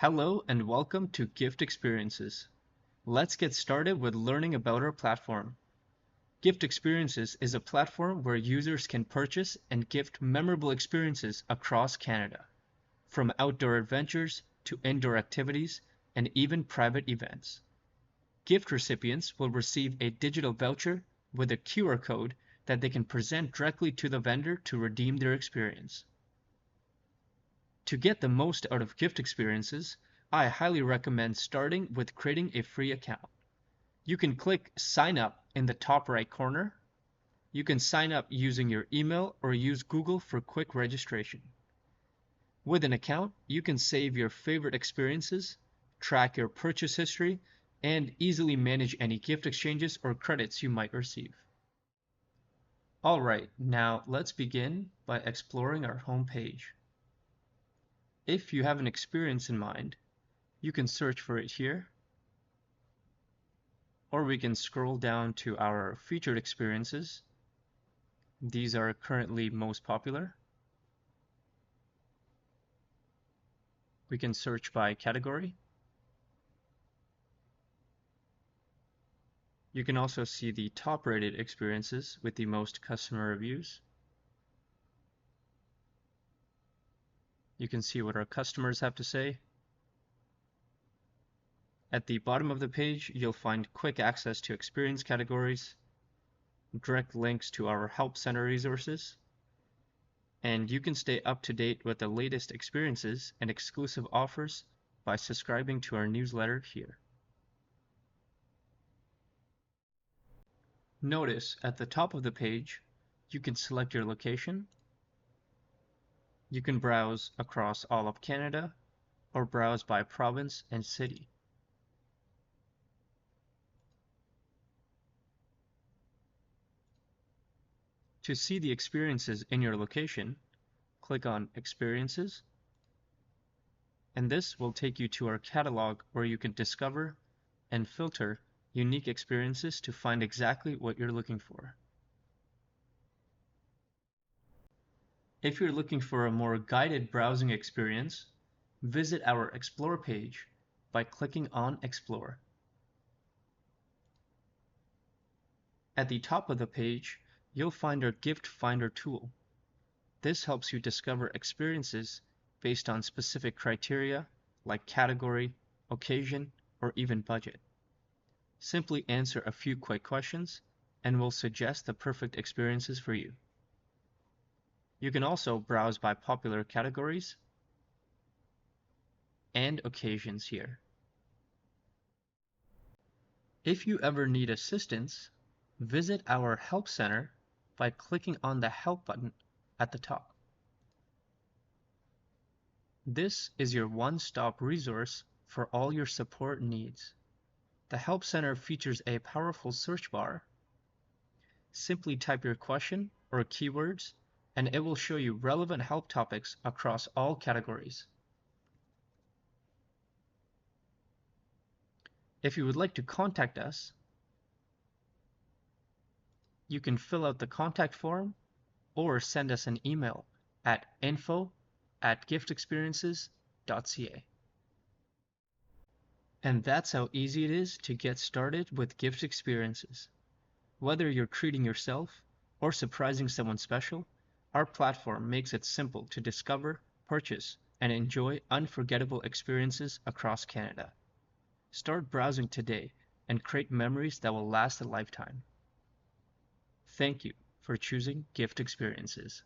Hello and welcome to Gift Experiences. Let's get started with learning about our platform. Gift Experiences is a platform where users can purchase and gift memorable experiences across Canada, from outdoor adventures to indoor activities and even private events. Gift recipients will receive a digital voucher with a QR code that they can present directly to the vendor to redeem their experience. To get the most out of gift experiences, I highly recommend starting with creating a free account. You can click Sign Up in the top right corner. You can sign up using your email or use Google for quick registration. With an account, you can save your favorite experiences, track your purchase history, and easily manage any gift exchanges or credits you might receive. Alright, now let's begin by exploring our home page. If you have an experience in mind, you can search for it here, or we can scroll down to our featured experiences. These are currently most popular. We can search by category. You can also see the top rated experiences with the most customer reviews. You can see what our customers have to say. At the bottom of the page, you'll find quick access to experience categories, direct links to our Help Center resources, and you can stay up to date with the latest experiences and exclusive offers by subscribing to our newsletter here. Notice at the top of the page, you can select your location. You can browse across all of Canada or browse by province and city. To see the experiences in your location, click on Experiences, and this will take you to our catalog where you can discover and filter unique experiences to find exactly what you're looking for. If you're looking for a more guided browsing experience, visit our Explore page by clicking on Explore. At the top of the page, you'll find our Gift Finder tool. This helps you discover experiences based on specific criteria like category, occasion, or even budget. Simply answer a few quick questions and we'll suggest the perfect experiences for you. You can also browse by popular categories and occasions here. If you ever need assistance, visit our Help Center by clicking on the Help button at the top. This is your one-stop resource for all your support needs. The Help Center features a powerful search bar. Simply type your question or keywords and it will show you relevant help topics across all categories. If you would like to contact us, you can fill out the contact form or send us an email at info@giftexperiences.ca. And that's how easy it is to get started with gift experiences. Whether you're treating yourself or surprising someone special, our platform makes it simple to discover, purchase, and enjoy unforgettable experiences across Canada. Start browsing today and create memories that will last a lifetime. Thank you for choosing Gift Experiences.